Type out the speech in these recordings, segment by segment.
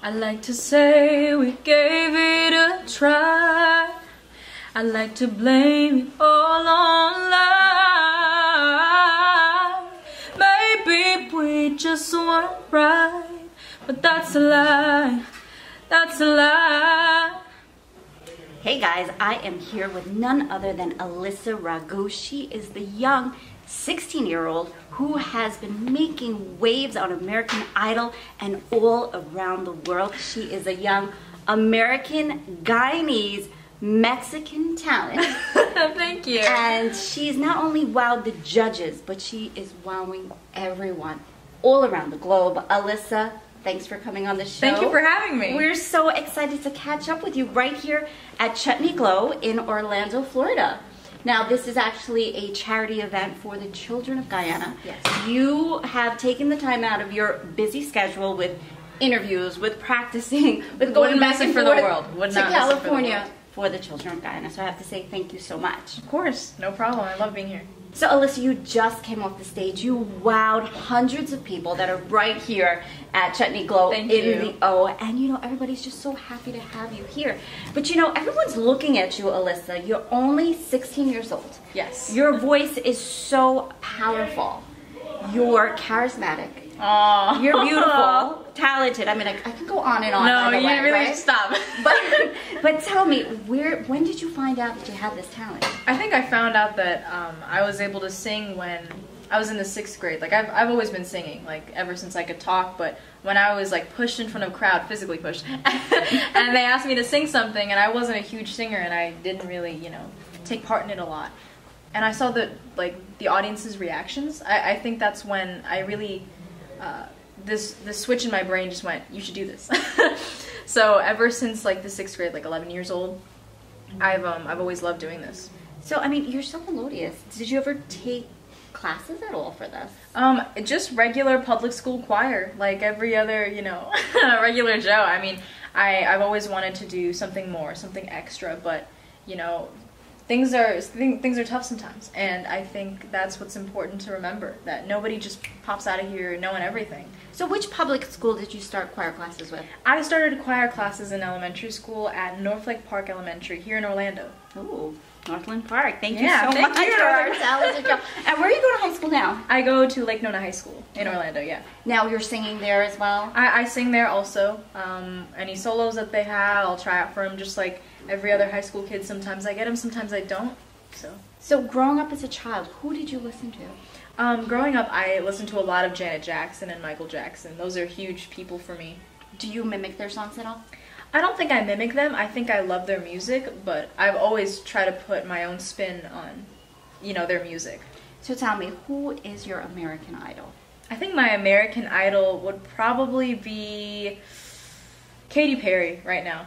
I like to say we gave it a try. I like to blame it all on love. Maybe we just weren't right, but that's a lie. That's a lie. Hey guys, I am here with none other than Alyssa Ragu. She is the young 16-year-old who has been making waves on American Idol and all around the world. She is a young American Guyanese Mexican talent. Thank you. And she's not only wowed the judges, but she is wowing everyone all around the globe. Alyssa, thanks for coming on the show. Thank you for having me. We're so excited to catch up with you right here at Chutney Glow in Orlando, Florida. Now, this is actually a charity event for the children of Guyana. Yes. You have taken the time out of your busy schedule with interviews, with practicing, with going back and forth to California for the children of Guyana. So I have to say thank you so much. Of course, no problem. I love being here. So Alyssa, you just came off the stage. You wowed hundreds of people that are right here at Chutney Glow in the O. And you know, everybody's just so happy to have you here. But you know, everyone's looking at you, Alyssa. You're only 16 years old. Yes. Your voice is so powerful. You're charismatic. Aww. You're beautiful, talented. I mean, I can go on and on. No, you really right? should stop. But tell me, when did you find out that you had this talent? I think I found out that I was able to sing when I was in the 6th grade. Like I've always been singing, like ever since I could talk. But when I was like pushed in front of a crowd, physically pushed, and they asked me to sing something, and I wasn't a huge singer, and I didn't really, you know, take part in it a lot. And I saw the audience's reactions. I think that's when I really this switch in my brain just went, you should do this. So ever since like the 6th grade, like 11 years old, I've always loved doing this. So I mean, you're so melodious. Did you ever take classes at all for this? Just regular public school choir, like every other, you know, regular Joe. I mean, I've always wanted to do something more, something extra, but you know, things are tough sometimes, and I think that's what's important to remember, that nobody just pops out of here knowing everything. So which public school did you start choir classes with? I started choir classes in elementary school at Northlake Park Elementary here in Orlando. Ooh, Northland Park. Thank you so much you. for our talented job. And where are you going to high school now? I go to Lake Nona High School in Orlando, yeah. Now you're singing there as well? I sing there also. Any solos that they have, I'll try out for them just like every other high school kid. Sometimes I get them, sometimes I don't. So growing up as a child, who did you listen to? Growing up, I listened to a lot of Janet Jackson and Michael Jackson. Those are huge people for me. Do you mimic their songs at all? I don't think I mimic them. I think I love their music, but I've always tried to put my own spin on, you know, their music. So tell me, who is your American Idol? I think my American Idol would probably be Katy Perry right now.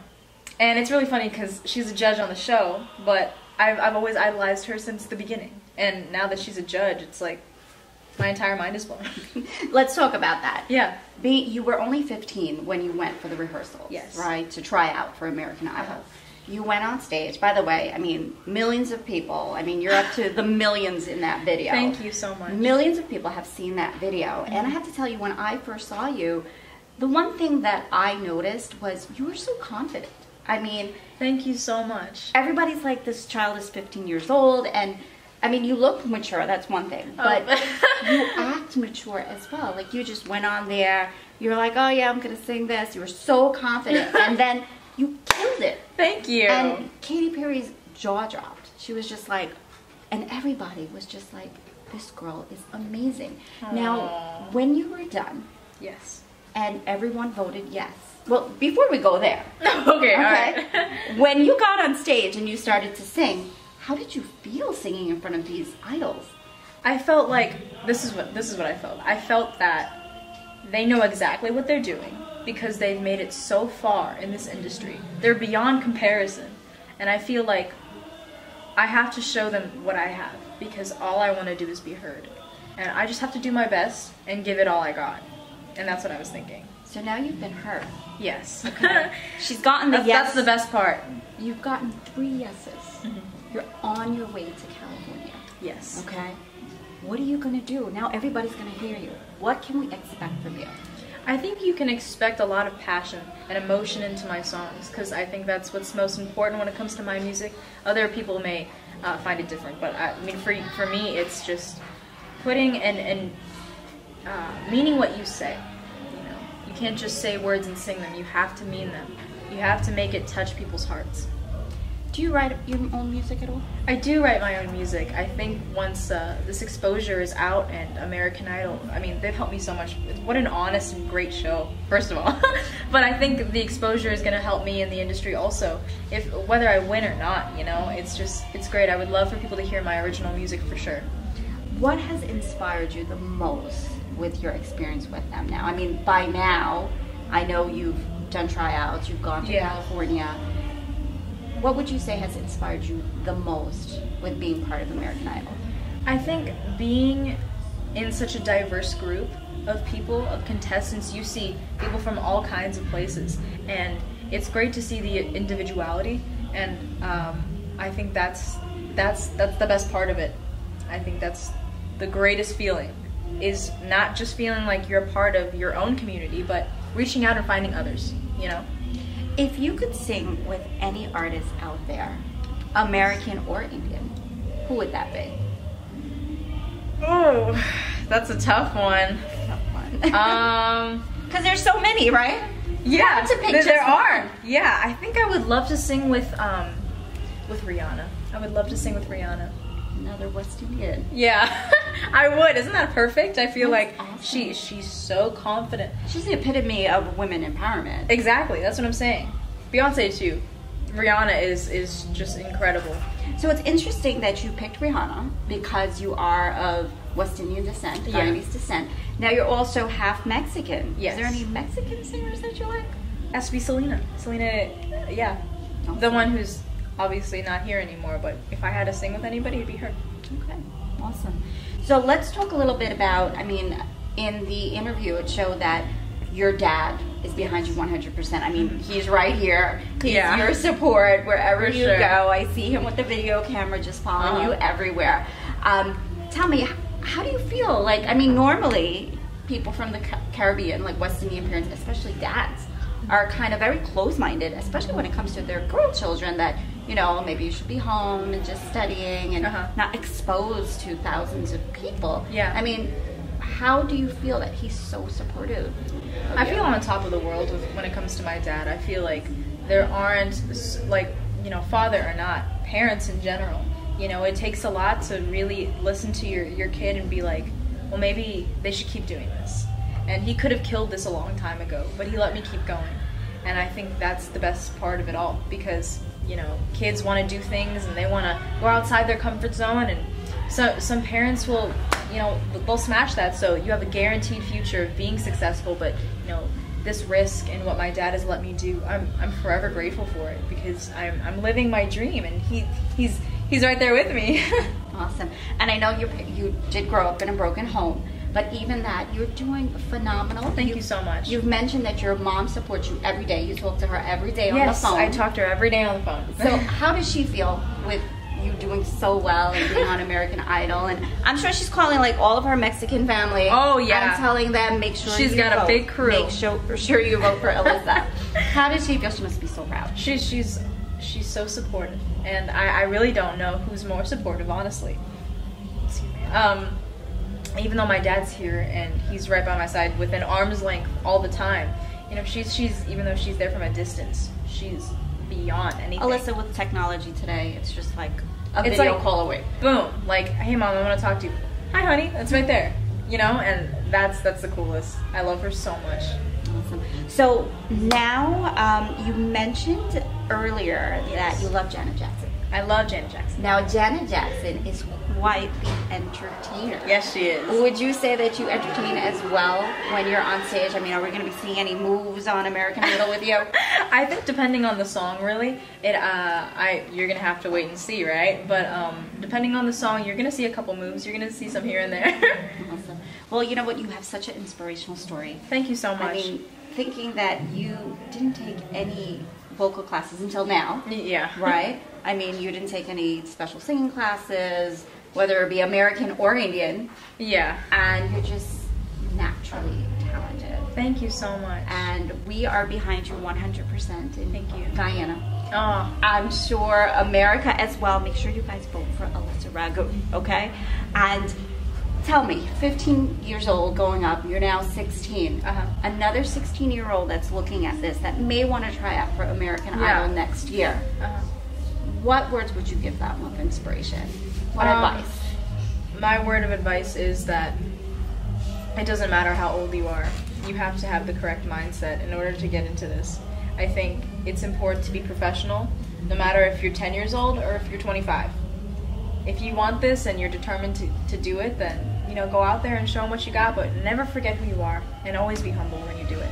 And it's really funny because she's a judge on the show, but I've always idolized her since the beginning. And now that she's a judge, it's like my entire mind is blown. Let's talk about that. Yeah. You were only 15 when you went for the rehearsals, yes, right, to try out for American Idol. You went on stage. By the way, I mean, millions of people. I mean, you're up to the millions in that video. Thank you so much. Millions of people have seen that video. And I have to tell you, when I first saw you, the one thing that I noticed was you were so confident. I mean, thank you so much. Everybody's like, this child is 15 years old, and I mean, you look mature, that's one thing, but you act mature as well. Like, you just went on there, you're like, oh yeah, I'm gonna sing this. You were so confident, and then you killed it. Thank you. And Katy Perry's jaw dropped. She was just like, and everybody was just like, this girl is amazing. Aww. Now, when you were done, yes, and everyone voted yes. Well, before we go there, okay, all right. When you got on stage and you started to sing, how did you feel singing in front of these idols? I felt like this is what I felt. I felt that they know exactly what they're doing because they've made it so far in this industry. They're beyond comparison, and I feel like I have to show them what I have because all I want to do is be heard, and I just have to do my best and give it all I got, and that's what I was thinking. So now you've been heard. Yes. Okay. She's gotten the yes. That's the best part. You've gotten 3 yeses. Mm-hmm. You're on your way to California. Yes. Okay. What are you going to do? Now everybody's going to hear you. What can we expect from you? I think you can expect a lot of passion and emotion into my songs, because I think that's what's most important when it comes to my music. Other people may find it different, but I mean, for me, it's just putting and meaning what you say. You know, you can't just say words and sing them. You have to mean them. You have to make it touch people's hearts. Do you write your own music at all? I do write my own music. I think once this exposure is out and American Idol, I mean, they've helped me so much. What an honest and great show, first of all. But I think the exposure is going to help me in the industry also, whether I win or not, you know. It's great. I would love for people to hear my original music for sure. What has inspired you the most with your experience with them now? I mean, by now, I know you've done tryouts, you've gone to California. What would you say has inspired you the most with being part of American Idol? I think being in such a diverse group of people, of contestants, you see people from all kinds of places, and it's great to see the individuality, and I think that's the best part of it. I think that's the greatest feeling, is not just feeling like you're a part of your own community, but reaching out and finding others, you know? If you could sing with any artist out there, American or Indian, who would that be? Oh, that's a tough one. Because there's so many, right? Yeah, to pick there are. Yeah, I think I would love to sing with Rihanna. I would love to sing with Rihanna. Another West Indian. Yeah, I would. Isn't that perfect? I feel That's like awesome. she's so confident. She's the epitome of women empowerment. Exactly. That's what I'm saying. Beyonce too. Rihanna is just incredible. So it's interesting that you picked Rihanna because you are of West Indian descent, Guyanese descent. Now you're also half Mexican. Yes. Is there any Mexican singers that you like? Has to be Selena. Selena, yeah. Awesome. The one who's obviously not here anymore, but if I had to sing with anybody, it'd be her. Okay, awesome. So let's talk a little bit about, I mean, in the interview it showed that your dad is behind you 100%. I mean, he's right here. He's your support wherever For you sure. go. I see him with the video camera just following you everywhere. Tell me, how do you feel? Like, I mean, normally people from the Caribbean, like West Indian parents, especially dads, are kind of very close-minded, especially when it comes to their girl children, that, you know, maybe you should be home and just studying and not exposed to thousands of people. Yeah. I mean, how do you feel that he's so supportive? I feel on top of the world when it comes to my dad. I feel like there aren't, like, you know, father or not, parents in general. You know, it takes a lot to really listen to your kid and be like, well, maybe they should keep doing this. And he could have killed this a long time ago, but he let me keep going. And I think that's the best part of it all, because, you know, kids want to do things and they want to go outside their comfort zone, and so some parents will, you know, they'll smash that, so you have a guaranteed future of being successful. But, you know, this risk and what my dad has let me do, I'm forever grateful for it, because I'm living my dream, and he's right there with me. Awesome. And I know you did grow up in a broken home, but even that, you're doing phenomenal. Thank you so much. You've mentioned that your mom supports you every day. You talk to her every day on the Yes, phone. I talk to her every day on the phone. So how does she feel with you doing so well and being on American Idol? And I'm sure she's calling like all of her Mexican family. Oh, yeah. And telling them, make sure She's you got vote. a big crew. Make sure you vote for Alyssa. How does she feel? She must be so proud. She's so supportive, and I really don't know who's more supportive, honestly. Excuse me. Even though my dad's here and he's right by my side within arm's length all the time, you know, she's even though she's there from a distance, she's beyond anything. Alyssa, with technology today, it's just like a It's video like, call away. Boom, like, hey mom, I want to talk to you. Hi honey, that's right there. You know, and that's the coolest. I love her so much. Awesome. So now, you mentioned earlier that you love Janet Jackson. I love Janet Jackson. Now, Janet Jackson is quite the entertainer. Yes, she is. Would you say that you entertain as well when you're on stage? I mean, are we going to be seeing any moves on American Idol with you? I think depending on the song, really, you're gonna have to wait and see, right? But depending on the song, you're gonna see a couple moves. You're gonna see some here and there. Awesome. Well, you know what? You have such an inspirational story. Thank you so much. I mean, thinking that you didn't take any vocal classes until now. Yeah. Right? I mean, you didn't take any special singing classes, whether it be American or Indian. Yeah. And you're just naturally talented. Thank you so much. And we are behind you 100% in Thank you. Guyana. Oh, I'm sure America as well. Make sure you guys vote for Alyssa Ragu, okay? And tell me, 15 years old going up, you're now 16. Another 16-year-old that's looking at this that may want to try out for American Idol next year. What words would you give them of inspiration? What advice? My word of advice is that it doesn't matter how old you are. You have to have the correct mindset in order to get into this. I think it's important to be professional, no matter if you're 10 years old or if you're 25. If you want this and you're determined to do it, then, you know, go out there and show them what you got, but never forget who you are and always be humble when you do it.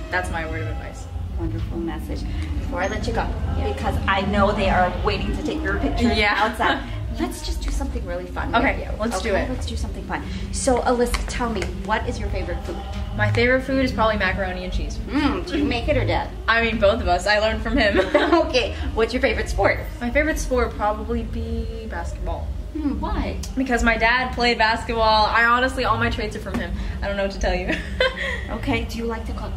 That's my word of advice. Wonderful message. Before I let you go, because I know they are waiting to take your picture outside. Let's just do something really fun. Okay, let's do it. Let's do something fun. So, Alyssa, tell me, what is your favorite food? My favorite food is probably macaroni and cheese. Do you make it or Dad? I mean, both of us. I learned from him. Okay, what's your favorite sport? My favorite sport would probably be basketball. Why? Because my dad played basketball. I honestly, all my traits are from him. I don't know what to tell you. Okay, do you like to cook?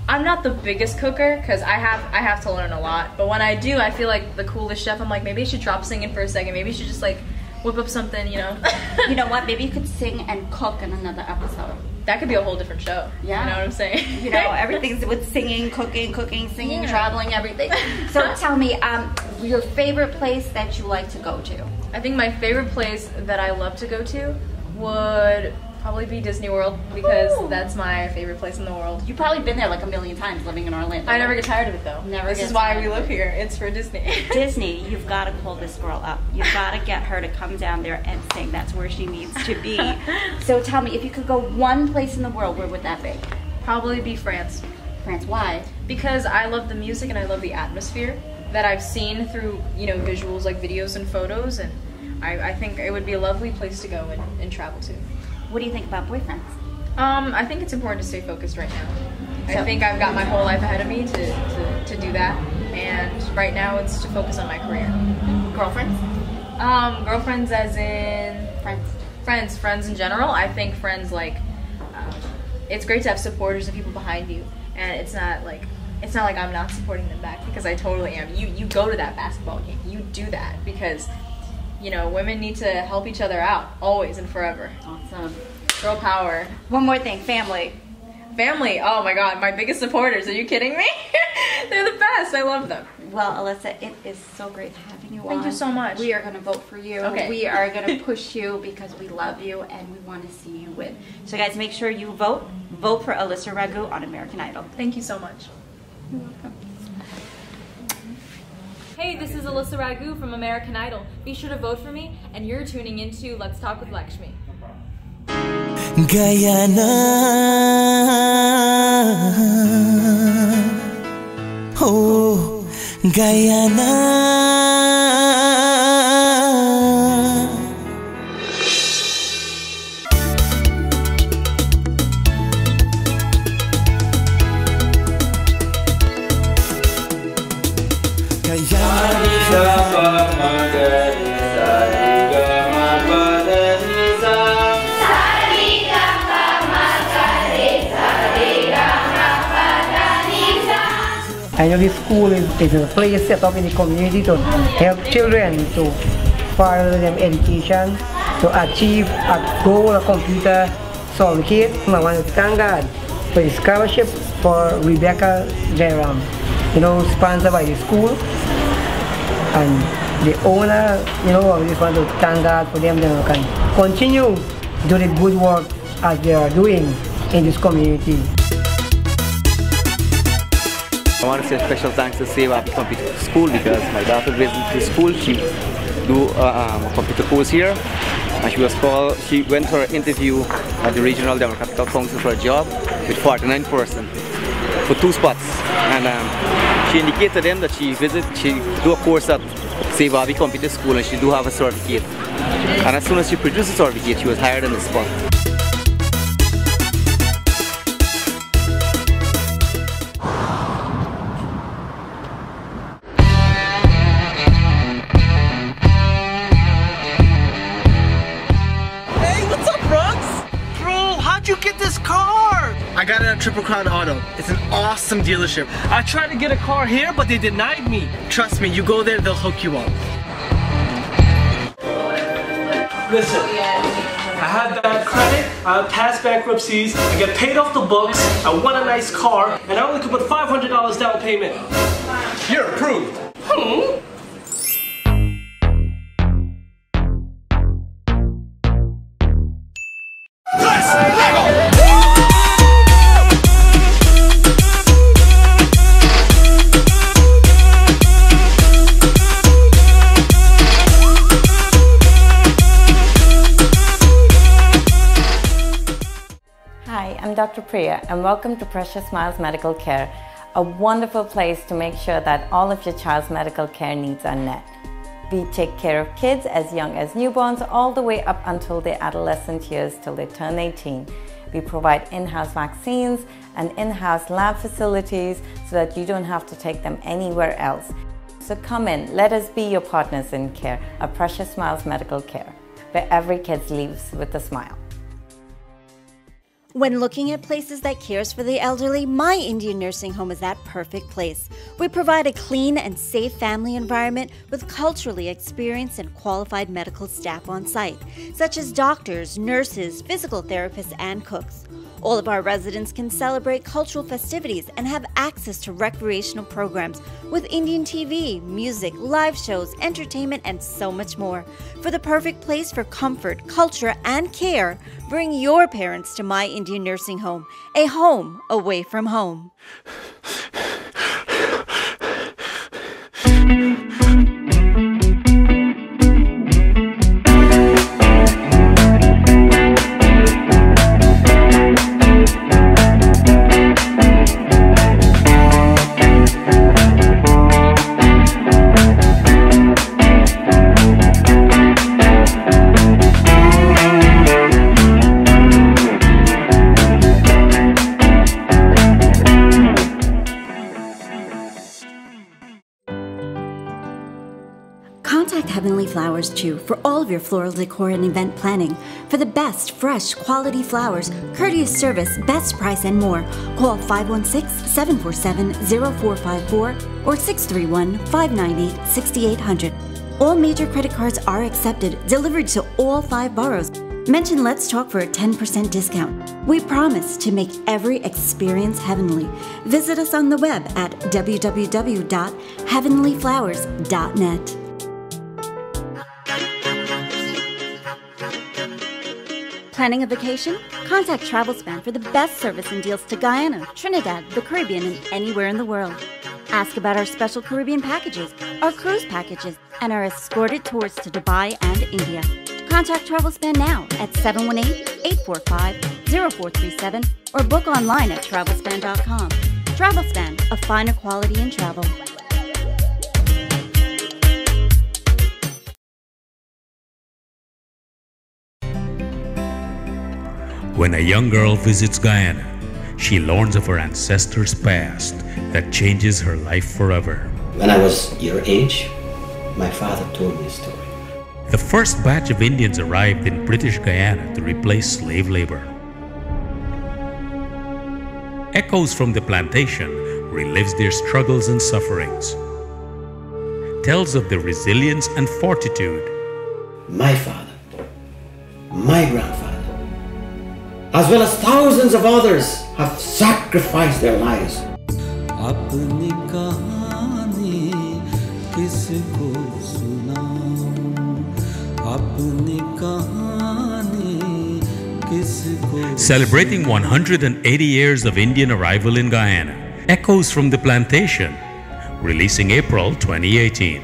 I'm not the biggest cooker because I have to learn a lot. But when I do, I feel like the coolest chef. I'm like, maybe I should drop singing for a second. Maybe I should just like whip up something, you know. You know what? Maybe you could sing and cook in another episode. That could be a whole different show. Yeah. You know what I'm saying? You know, everything's with singing, cooking, singing, traveling, everything. So tell me, your favorite place that you like to go to? I think my favorite place that I love to go to would probably be Disney World because that's my favorite place in the world. You've probably been there like a million times living in Orlando. I never get tired of it though. This is why we live here. It's for Disney. Disney, you've got to call this girl up. You've got to get her to come down there and sing. That's where she needs to be. So tell me, if you could go one place in the world, where would that be? Probably be France. France, why? Because I love the music and I love the atmosphere that I've seen through, you know, visuals like videos and photos, and I think it would be a lovely place to go and travel to. What do you think about boyfriends? I think it's important to stay focused right now. I think I've got my whole life ahead of me to do that, and right now it's to focus on my career. Girlfriends? Girlfriends as in? Friends. Friends in general. I think friends, like, it's great to have supporters and people behind you, and it's not like I'm not supporting them back, because I totally am. You go to that basketball game. You do that because, you know, women need to help each other out, always and forever. Awesome. Girl power. One more thing, family. Family, oh my god, my biggest supporters. Are you kidding me? They're the best. I love them. Well, Alyssa, it is so great having you on. Thank you so much. We are going to vote for you. Okay. We are going to push you because we love you and we want to see you win. So guys, make sure you vote. Vote for Alyssa Ragu on American Idol. Thank you so much. You're welcome. Hey, this is Alyssa Ragu from American Idol. Be sure to vote for me, and you're tuning into Let's Talk with Lakshmi. Guyana, oh, Guyana. I know this school is a place set up in the community to help children to further their education, to achieve a goal, a computer certificate. I want to thank God for the scholarship for Rebecca Jairam, you know, sponsored by the school. And the owner, you know, I just want to thank God for them. They can continue to do the good work as they are doing in this community. I want to say special thanks to Save Happy Computer School because my daughter goes into school. She do a computer course here, and she went for an interview at the Regional Democratic Council for a job with 49 persons for 2 spots. And she indicated to them that she do a course at Save Happy Computer School and she do have a certificate. And as soon as she produced the certificate, she was hired on the spot. How'd you get this car? Triple Crown Auto. It's an awesome dealership. I tried to get a car here, but they denied me. Trust me, you go there, they'll hook you up. Listen, I had bad credit, I had past bankruptcies, I get paid off the books, I want a nice car, and I only could put $500 down payment. You're approved. Hi, I'm Dr. Priya and welcome to Precious Smiles Medical Care, a wonderful place to make sure that all of your child's medical care needs are met. We take care of kids as young as newborns all the way up until their adolescent years till they turn 18. We provide in-house vaccines and in-house lab facilities so that you don't have to take them anywhere else. So come in, let us be your partners in care at Precious Smiles Medical Care, where every kid leaves with a smile. When looking at places that cares for the elderly, My Indian Nursing Home is that perfect place. We provide a clean and safe family environment with culturally experienced and qualified medical staff on site, such as doctors, nurses, physical therapists, and cooks. All of our residents can celebrate cultural festivities and have access to recreational programs with Indian TV, music, live shows, entertainment, and so much more. For the perfect place for comfort, culture, and care, bring your parents to My Indian Nursing Home, a home away from home. Contact Heavenly Flowers too for all of your floral decor and event planning. For the best, fresh, quality flowers, courteous service, best price, and more, call 516-747-0454 or 631-598-6800. All major credit cards are accepted, delivered to all 5 boroughs. Mention Let's Talk for a 10% discount. We promise to make every experience heavenly. Visit us on the web at www.heavenlyflowers.net. Planning a vacation? Contact TravelSpan for the best service and deals to Guyana, Trinidad, the Caribbean, and anywhere in the world. Ask about our special Caribbean packages, our cruise packages, and our escorted tours to Dubai and India. Contact TravelSpan now at 718-845-0437 or book online at travelspan.com. TravelSpan, a finer quality in travel. When a young girl visits Guyana, she learns of her ancestors' past that changes her life forever. When I was your age, my father told me a story. The first batch of Indians arrived in British Guyana to replace slave labor. Echoes from the plantation relives their struggles and sufferings, tells of their resilience and fortitude. My father, my grandfather, as well as thousands of others have sacrificed their lives. Celebrating 180 years of Indian arrival in Guyana, Echoes from the Plantation, releasing April 2018.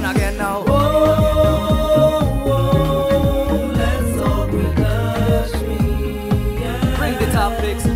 Again now. Let's talk with Lakshmi. topics.